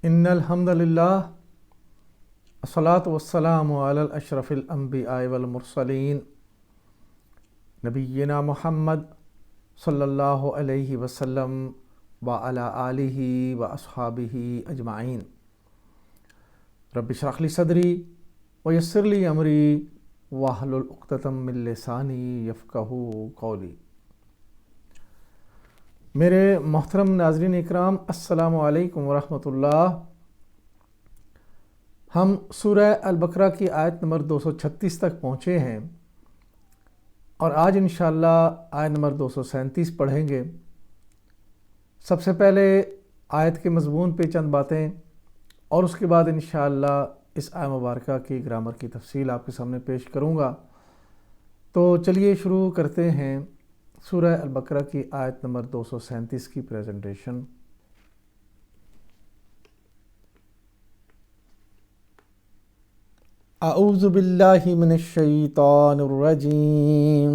ان الحمد للہ الصلاۃ والسلام علی اشرف الانبیاء والمرسلین نبینا محمد صلی اللہ علیہ وسلم وعلی آلہ واصحابہ اجمعین۔ رب اشرح لی صدری ویسر لی امری واحلل عقدۃ من لسانی یفقہوا قولی۔ میرے محترم ناظرین اکرام، السلام علیکم ورحمۃ اللہ۔ ہم سورہ البقرہ کی آیت نمبر 236 تک پہنچے ہیں اور آج انشاءاللہ آیت نمبر 237 پڑھیں گے۔ سب سے پہلے آیت کے مضمون پہ چند باتیں اور اس کے بعد انشاءاللہ اس آیت مبارکہ کی گرامر کی تفصیل آپ کے سامنے پیش کروں گا۔ تو چلیے شروع کرتے ہیں سورہ البقرہ کی آیت نمبر 237 کی پریزنٹیشن۔ اعوذ باللہ من الشیطان الرجیم،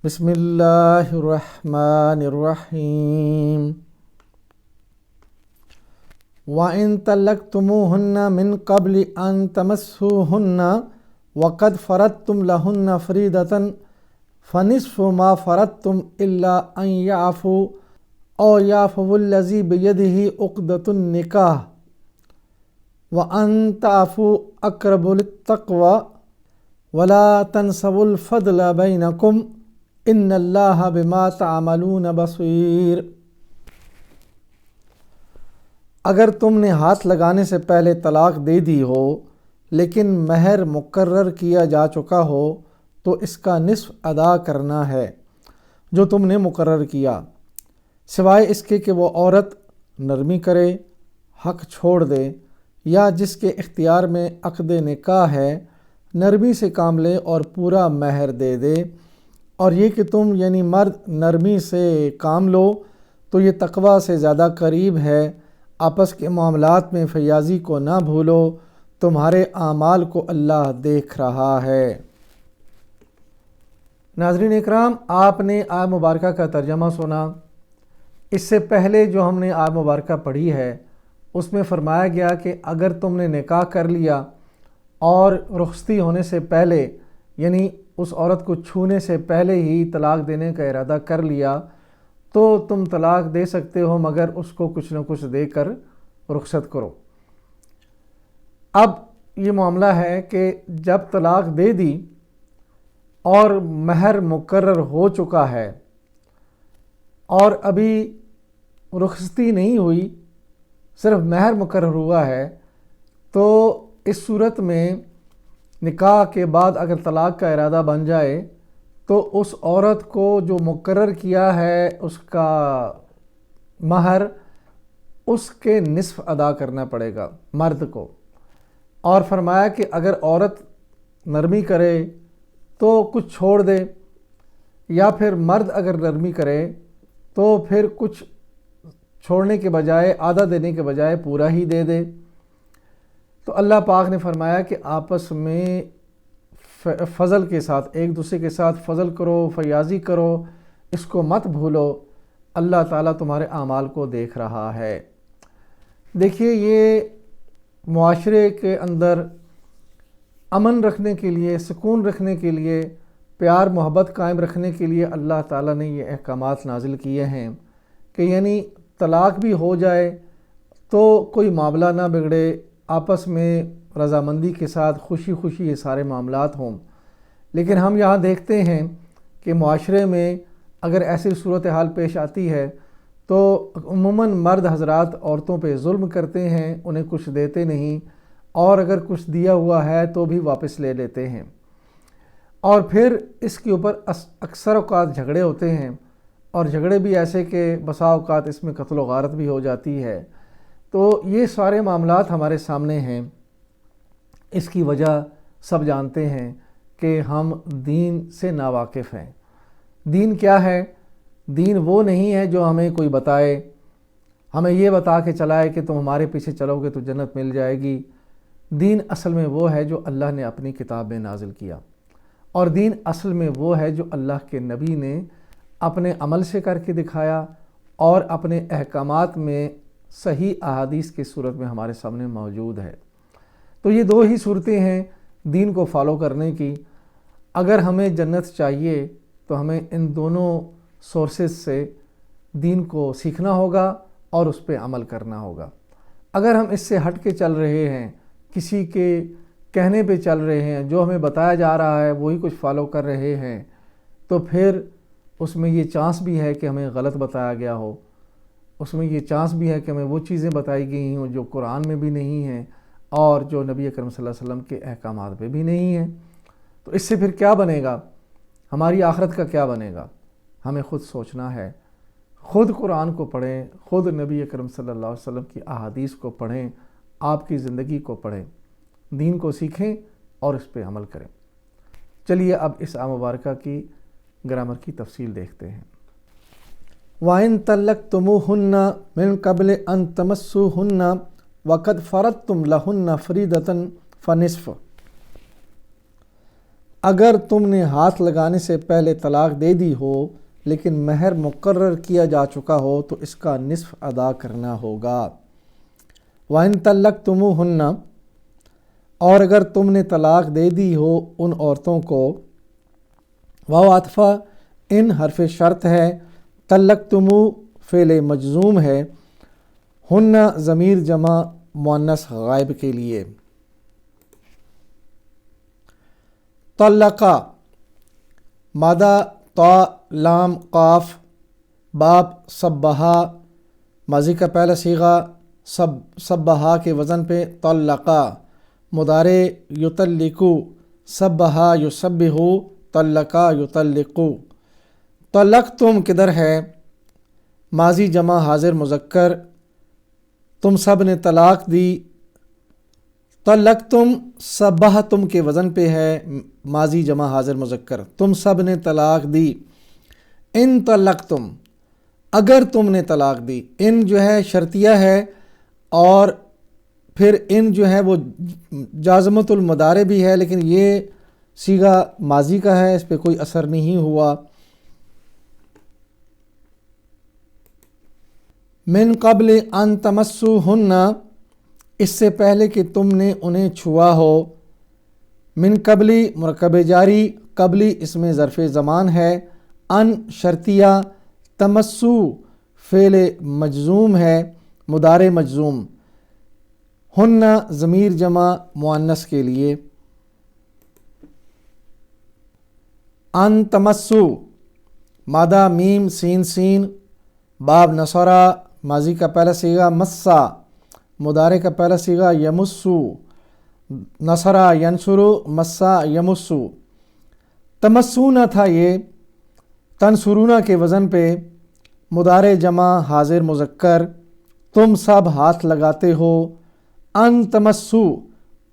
بسم اللہ الرحمن الرحیم۔ وَإِن طَلَّقْتُمُوهُنَّ مِن قَبْلِ أَن تَمَسُّوهُنَّ وَقَدْ فَرَضْتُمْ لَهُنَّ فَرِيضَةً فَنِصْفُ مَا فَرَضْتُمْ إِلَّا أَن يَعْفُوا أَوْ يَعْفُوَ الَّذِي بِيَدِهِ عُقْدَةُ النِّكَاحِ وَأَن تَعْفُوا أَقْرَبُ لِلتَّقْوَىٰ وَلَا تَنسَوُا الْفَضْلَ بَيْنَكُمْ إِنَّ اللَّهَ بِمَا تَعْمَلُونَ بَصِيرٌ۔ اگر تم نے ہاتھ لگانے سے پہلے طلاق دے دی ہو لیکن مہر مقرر کیا جا چکا ہو تو اس کا نصف ادا کرنا ہے جو تم نے مقرر کیا، سوائے اس کے کہ وہ عورت نرمی کرے، حق چھوڑ دے، یا جس کے اختیار میں عقد نکاح ہے نرمی سے کام لے اور پورا مہر دے دے، اور یہ کہ تم یعنی مرد نرمی سے کام لو تو یہ تقویٰ سے زیادہ قریب ہے۔ آپس کے معاملات میں فیاضی کو نہ بھولو، تمہارے اعمال کو اللہ دیکھ رہا ہے۔ ناظرین اکرام، آپ نے آیت مبارکہ کا ترجمہ سنا۔ اس سے پہلے جو ہم نے آیت مبارکہ پڑھی ہے اس میں فرمایا گیا کہ اگر تم نے نکاح کر لیا اور رخصتی ہونے سے پہلے یعنی اس عورت کو چھونے سے پہلے ہی طلاق دینے کا ارادہ کر لیا تو تم طلاق دے سکتے ہو، مگر اس کو کچھ نہ کچھ دے کر رخصت کرو۔ اب یہ معاملہ ہے کہ جب طلاق دے دی اور مہر مقرر ہو چکا ہے اور ابھی رخصتی نہیں ہوئی، صرف مہر مقرر ہوا ہے، تو اس صورت میں نکاح کے بعد اگر طلاق کا ارادہ بن جائے تو اس عورت کو جو مقرر کیا ہے اس کا مہر اس کے نصف ادا کرنا پڑے گا مرد کو۔ اور فرمایا کہ اگر عورت نرمی کرے تو کچھ چھوڑ دے، یا پھر مرد اگر نرمی کرے تو پھر کچھ چھوڑنے کے بجائے، آدھا دینے کے بجائے پورا ہی دے دے۔ تو اللہ پاک نے فرمایا کہ آپس میں فضل کے ساتھ، ایک دوسرے کے ساتھ فضل کرو، فیاضی کرو، اس کو مت بھولو، اللہ تعالیٰ تمہارے اعمال کو دیکھ رہا ہے۔ دیکھیے، یہ معاشرے کے اندر امن رکھنے کے لیے، سکون رکھنے کے لیے، پیار محبت قائم رکھنے کے لیے اللہ تعالیٰ نے یہ احکامات نازل کیے ہیں کہ یعنی طلاق بھی ہو جائے تو کوئی معاملہ نہ بگڑے، آپس میں رضامندی کے ساتھ خوشی خوشی یہ سارے معاملات ہوں۔ لیکن ہم یہاں دیکھتے ہیں کہ معاشرے میں اگر ایسی صورتحال پیش آتی ہے تو عموماً مرد حضرات عورتوں پہ ظلم کرتے ہیں، انہیں کچھ دیتے نہیں، اور اگر کچھ دیا ہوا ہے تو بھی واپس لے لیتے ہیں، اور پھر اس کے اوپر اکثر اوقات جھگڑے ہوتے ہیں، اور جھگڑے بھی ایسے کہ بسا اوقات اس میں قتل و غارت بھی ہو جاتی ہے۔ تو یہ سارے معاملات ہمارے سامنے ہیں۔ اس کی وجہ سب جانتے ہیں کہ ہم دین سے ناواقف ہیں۔ دین کیا ہے؟ دین وہ نہیں ہے جو ہمیں کوئی بتائے، ہمیں یہ بتا کے چلائے کہ تم ہمارے پیچھے چلو گے تو جنت مل جائے گی۔ دین اصل میں وہ ہے جو اللہ نے اپنی کتاب میں نازل کیا، اور دین اصل میں وہ ہے جو اللہ کے نبی نے اپنے عمل سے کر کے دکھایا اور اپنے احکامات میں صحیح احادیث کی صورت میں ہمارے سامنے موجود ہے۔ تو یہ دو ہی صورتیں ہیں دین کو فالو کرنے کی۔ اگر ہمیں جنت چاہیے تو ہمیں ان دونوں سورسز سے دین کو سیکھنا ہوگا اور اس پہ عمل کرنا ہوگا۔ اگر ہم اس سے ہٹ کے چل رہے ہیں، کسی کے کہنے پہ چل رہے ہیں، جو ہمیں بتایا جا رہا ہے وہی کچھ فالو کر رہے ہیں، تو پھر اس میں یہ چانس بھی ہے کہ ہمیں غلط بتایا گیا ہو، اس میں یہ چانس بھی ہے کہ ہمیں وہ چیزیں بتائی گئی ہوں جو قرآن میں بھی نہیں ہیں اور جو نبی اکرم صلی اللہ علیہ وسلم کے احکامات پہ بھی نہیں ہیں۔ تو اس سے پھر کیا بنے گا؟ ہماری آخرت کا کیا بنے گا؟ ہمیں خود سوچنا ہے، خود قرآن کو پڑھیں، خود نبی اکرم صلی اللہ علیہ وسلم کی احادیث کو پڑھیں، آپ کی زندگی کو پڑھیں، دین کو سیکھیں اور اس پہ عمل کریں۔ چلیے اب اس آیت مبارکہ کی گرامر کی تفصیل دیکھتے ہیں۔ وَإِن طَلَّقْتُمُوهُنَّ مِن قَبْلِ أَن تَمَسُّوهُنَّ وَقَدْ فَرَضْتُمْ لَهُنَّ فَرِيضَةً فَنِصْفُ، اگر تم نے ہاتھ لگانے سے پہلے طلاق دے دی ہو لیکن مہر مقرر کیا جا چکا ہو تو اس کا نصف ادا کرنا ہوگا۔ وَإِن طَلَّقْتُمُوهُنَّ، اور اگر تم نے طلاق دے دی ہو ان عورتوں کو، واو عطفہ ان حرف شرط ہے، طلقتمو فعل مجزوم ہے، ہن ضمیر جمع مؤنث غائب کے لیے۔ طلقہ مادہ تا لام قاف باب صبہا، ماضی کا پہلا صیغہ صبہا کے وزن پہ طلقہ، مضارع یطلقو، صبہا یصبہو، طلقہ یطلقو۔ طلقتم کدھر ہے؟ ماضی جمع حاضر مذکر، تم سب نے طلاق دی۔ طلقتم صبحتم کے وزن پہ ہے، ماضی جمع حاضر مذکر، تم سب نے طلاق دی۔ ان طلقتم، اگر تم نے طلاق دی، ان جو ہے شرطیہ ہے اور پھر ان جو ہے وہ جازمۃ المضارع بھی ہے، لیکن یہ صیغہ ماضی کا ہے، اس پہ کوئی اثر نہیں ہوا۔ من قبل ان تمسوہن، اس سے پہلے کہ تم نے انہیں چھوا ہو۔ من قبلی مرکب جاری، قبلی اس میں ظرف زمان ہے، ان شرطیہ، تمسو فعل مجزوم ہے، مضارع مجزوم، ہن ضمیر جمع مؤنث کے لیے۔ ان تمسو مادہ میم سین سین، باب نصرہ، ماضی کا پہلا صیغہ مسا، مضارع کا پہلا صیغہ یمسو، نصرہ ینصرو، مسا یمسو۔ تمسونا تھا یہ، تنصرونا کے وزن پہ، مضارع جمع حاضر مذکر، تم سب ہاتھ لگاتے ہو۔ ان تمسو،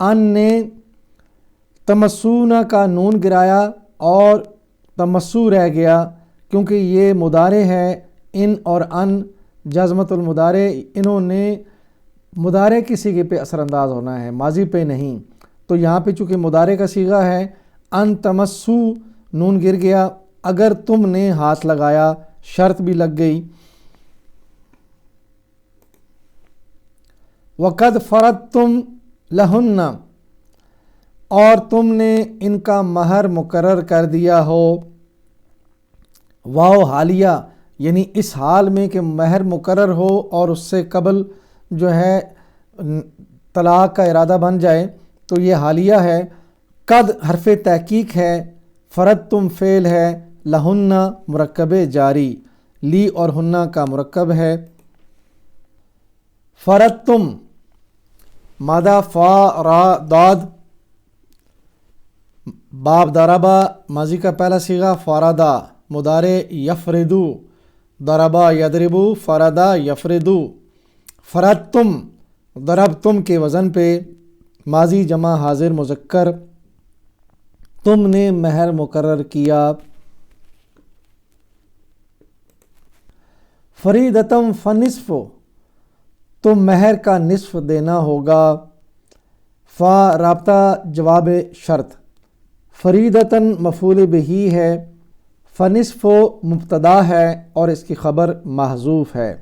ان نے تمسونا کا نون گرایا اور تمسو رہ گیا، کیونکہ یہ مضارع ہے، ان اور ان جزمت المضارع، انہوں نے مضارع کی صیغے پہ اثر انداز ہونا ہے، ماضی پہ نہیں۔ تو یہاں پہ چونکہ مضارع کا صیغہ ہے، ان تمسو نون گر گیا، اگر تم نے ہاتھ لگایا، شرط بھی لگ گئی۔ وَقَدْ فَرَضْتُمْ لَهُنَّ، اور تم نے ان کا مہر مقرر کر دیا ہو۔ واو حالیہ، یعنی اس حال میں کہ مہر مقرر ہو اور اس سے قبل جو ہے طلاق کا ارادہ بن جائے، تو یہ حالیہ ہے۔ قد حرف تحقیق ہے، فرضتم فعل ہے، لہن مرکب جاری، لی اور ہنہ کا مرکب ہے۔ فرضتم مادہ فا را داد، باب ضربہ، ماضی کا پہلا صیغہ فاردا، مضارع یفردو، ضربہ یضربو، فردا یفردو۔ فرضتم ضربتم کے وزن پہ، ماضی جمع حاضر مذکر، تم نے مہر مقرر کیا۔ فریدتم فنصف، تو مہر کا نصف دینا ہوگا۔ فا رابطہ جواب شرط، فریدتاً مفعول بہی ہے، فنصف مبتدا ہے اور اس کی خبر محذوف ہے۔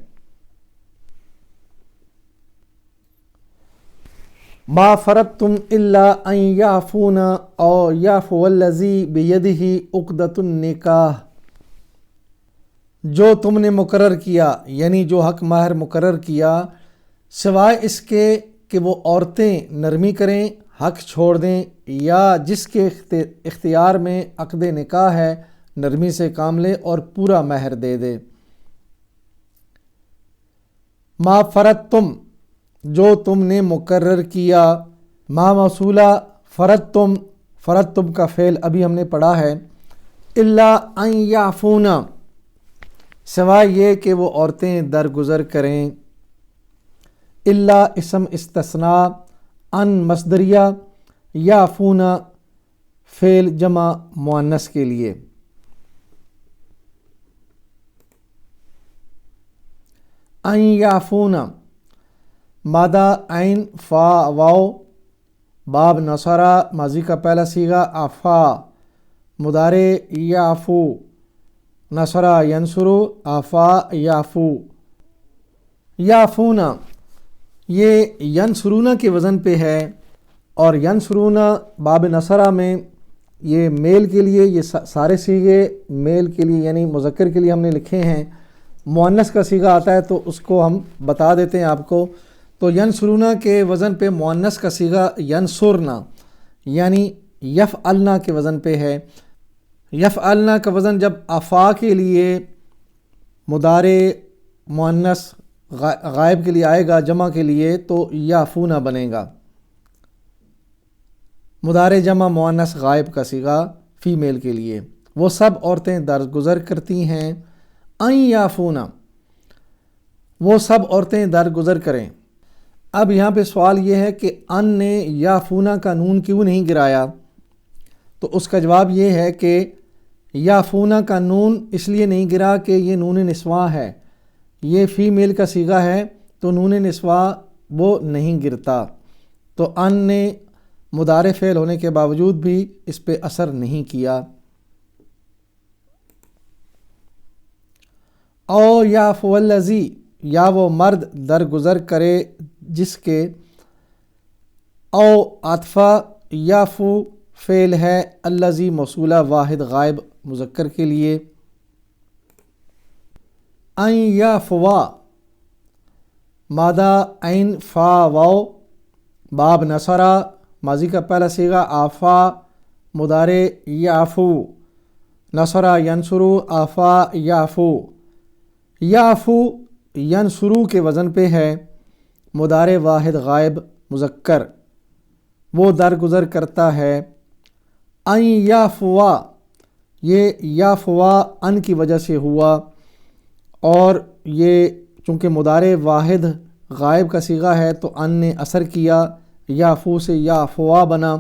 ما فرضتم الا ان یعفون او یعفو الذی بیدہ عقدۃ النکاح، جو تم نے مقرر کیا یعنی جو حق مہر مقرر کیا، سوائے اس کے کہ وہ عورتیں نرمی کریں، حق چھوڑ دیں، یا جس کے اختیار میں عقد نکاح ہے نرمی سے کام لے اور پورا مہر دے دے۔ ما فرضتم، جو تم نے مقرر کیا، ما موصولہ، فرضتم کا فعل ابھی ہم نے پڑھا ہے، الا ان یعفون، سوائے یہ کہ وہ عورتیں درگزر کریں، الا اسم استثناء، ان مصدریہ، یعفون فعل جمع مؤنث کے لیے۔ ان یعفون، مادہ عین فا واو، باب نصرہ ماضی کا پہلا صیغہ، عفا مضارع یعفو، نصرہ ینصرو، عفا یعفو۔ یعفون یہ ینصرون کے وزن پہ ہے، اور ینصرون باب نصرہ میں یہ میل کے لیے، یہ سارے صیغے میل کے لیے یعنی مذکر کے لیے ہم نے لکھے ہیں، مؤنث کا صیغہ آتا ہے تو اس کو ہم بتا دیتے ہیں آپ کو۔ تو ینصرون کے وزن پہ مؤنث کا صیغہ ینصرنا یعنی یفعلنا کے وزن پہ ہے۔ یفعلنا کا وزن جب افا کے لیے مضارع مؤنث غائب کے لیے آئے گا جمع کے لیے تو یعفون بنے گا، مضارع جمع مؤنث غائب کا صیغہ فیمیل کے لیے۔ وہ سب عورتیں درگزر کرتی ہیں، ان یعفون، وہ سب عورتیں درگزر کریں۔ اب یہاں پہ سوال یہ ہے کہ ان نے یعفون کا نون کیوں نہیں گرایا؟ تو اس کا جواب یہ ہے کہ یعفون کا نون اس لیے نہیں گرا کہ یہ نون نسواں ہے، یہ فیمیل کا صیغہ ہے تو نون نسواں وہ نہیں گرتا، تو ان نے مضارع فعل ہونے کے باوجود بھی اس پہ اثر نہیں کیا۔ او یعفو الذی، یا وہ مرد درگزر کرے جس کے، او عطفہ، یعفو فعل ہے، الذی موصولہ واحد غائب مذکر کے لیے، ان یعفوا مادہ عین فا واو، باب نصرہ ماضی کا پہلا صیغہ، آفا مضارع یعفو، نصرہ ینصرو، آفا یعفو۔ یعفو ینصرو کے وزن پہ ہے، مضارع واحد غائب مذکر، وہ درگزر کرتا ہے۔ ان یعفوا، یہ یعفوا ان کی وجہ سے ہوا، اور یہ چونکہ مضارع واحد غائب کا صیغہ ہے تو ان نے اثر کیا، یعفو سے یعفوا بنا،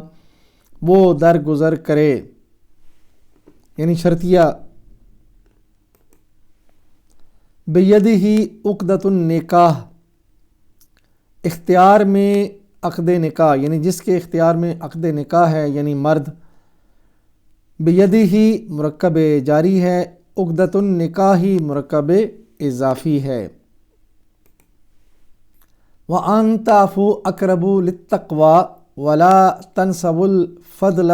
وہ درگزر کرے یعنی شرطیہ۔ بیدہ عقدۃ النکاح، اختیار میں عقد نکاح یعنی جس کے اختیار میں عقد نکاح ہے یعنی مرد، بیدہ مرکب جاری ہے، عقدۃ النکاح مرکب اضافی ہے۔ وَأَن تَعْفُوا أَقْرَبُ لِلتَّقْوَىٰ وَلَا تَنْسَوُا الْفَضْلَ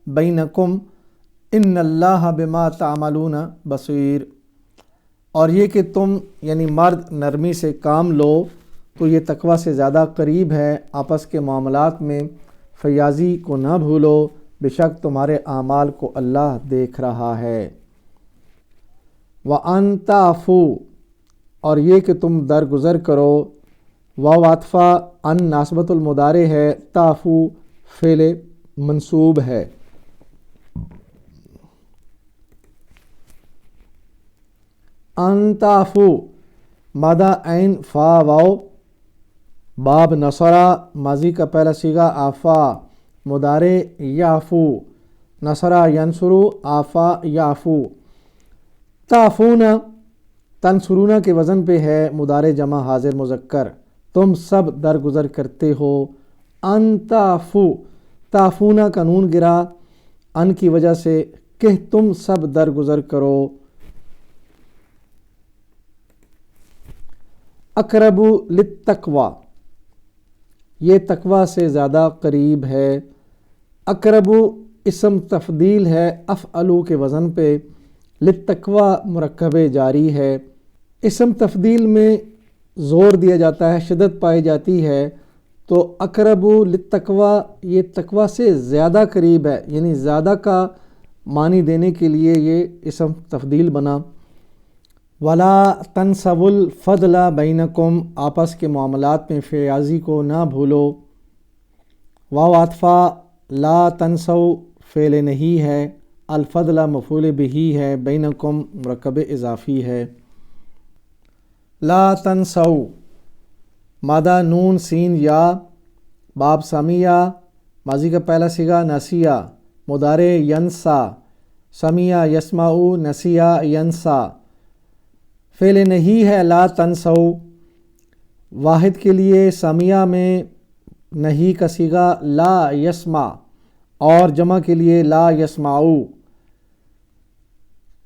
بَيْنَكُمْ إِنَّ اللَّهَ بِمَا تَعْمَلُونَ بَصِيرٌ، اور یہ کہ تم یعنی مرد نرمی سے کام لو تو یہ تقویٰ سے زیادہ قریب ہے، آپس کے معاملات میں فیاضی کو نہ بھولو، بے شک تمہارے اعمال کو اللہ دیکھ رہا ہے۔ وَأَن تَعْفُوا، اور یہ کہ تم درگزر کرو، واو عطفہ ان ناسبۃ المضارع ہے، تعفو فعل منصوب ہے۔ ان تعفو مادہ عین فا واو، باب نصرہ ماضی کا پہلا صیغہ، آفا مضارع یعفو، نصرہ ینصرو، آفا یعفو۔ تعفون تنصرون کے وزن پہ ہے، مضارع جمع حاضر مذکر، تم سب درگزر کرتے ہو۔ ان تعفو، تعفون کا نون گرا ان کی وجہ سے کہ تم سب درگزر کرو۔ اقرب للتقویٰ، یہ تقوی سے زیادہ قریب ہے۔ اقرب اسم تفضیل ہے افعلو کے وزن پہ، للتقوی مرکب جاری ہے۔ اسم تفضیل میں زور دیا جاتا ہے، شدت پائی جاتی ہے، تو اقرب للتقوی یہ تقوی سے زیادہ قریب ہے، یعنی زیادہ کا معنی دینے کے لیے یہ اسم تفضیل بنا۔ ولا تنسوا الفضل بینکم، آپس کے معاملات میں فیاضی کو نہ بھولو۔ واو عطفہ لا تنسوا فعل نہیں ہے، الفضل مفعول بہ ہے، بینکم مرکب اضافی ہے۔ لا تنسوا مادہ نون سین یا، باب سمیہ ماضی کا پہلا صیغہ نسیہ، مضارع ینسا، سمیع یسمع نسیہ ینسا، فعل نہیں ہے لا تنسوا، واحد کے لیے سمیع میں نہیں کا صیغہ لا یسمع، اور جمع کے لیے لا یسمعو،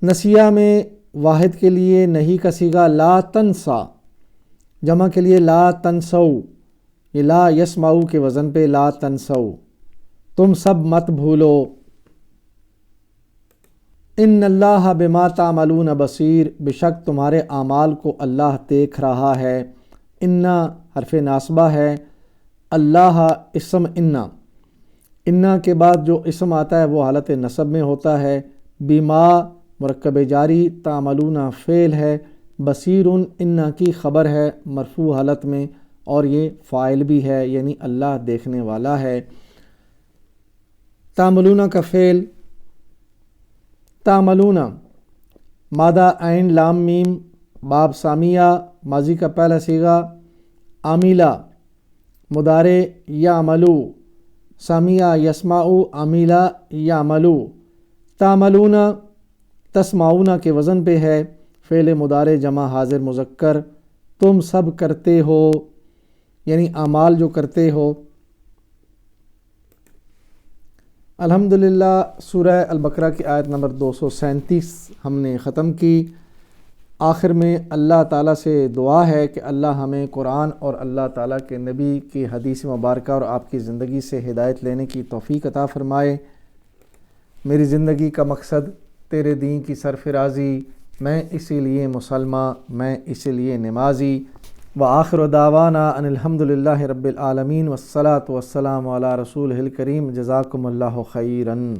نسیہ میں واحد کے لیے نہیں کا صیغہ لا تنسا، جمع کے لیے لا تنسو، یہ لا یسمعو کے وزن پہ لا تنسو، تم سب مت بھولو۔ ان اللہ بما تعملون بصیر، بے شک تمہارے اعمال کو اللہ دیکھ رہا ہے۔ انا حرف ناصبہ ہے، اللہ اسم انا کے بعد جو اسم آتا ہے وہ حالت نصب میں ہوتا ہے۔ بما مرکب جاری، تعملون فعل ہے، بصیر انا کی خبر ہے مرفوع حالت میں، اور یہ فاعل بھی ہے، یعنی اللہ دیکھنے والا ہے۔ تعملون کا فعل، تعملون مادہ عین لام میم، باب سامیہ ماضی کا پہلا صیغہ، عاملہ مضارع یعملو، سامیہ یسمعو، عاملہ یعملو، تعملون تسمعون کے وزن پہ ہے، فعل مضارع جمع حاضر مذکر، تم سب کرتے ہو، یعنی اعمال جو کرتے ہو۔ الحمدللہ سورہ البقرہ کی آیت نمبر 237 ہم نے ختم کی۔ آخر میں اللہ تعالیٰ سے دعا ہے کہ اللہ ہمیں قرآن اور اللہ تعالیٰ کے نبی کی حدیث مبارکہ اور آپ کی زندگی سے ہدایت لینے کی توفیق عطا فرمائے۔ میری زندگی کا مقصد تیرے دین کی سرفرازی، میں اسی لیے مسلمان، میں اسی لیے نمازی۔ وآخر دعوانا ان الحمدللہ رب العالمین والصلاة والسلام علی رسولہ الکریم، جزاکم اللہ خیراً۔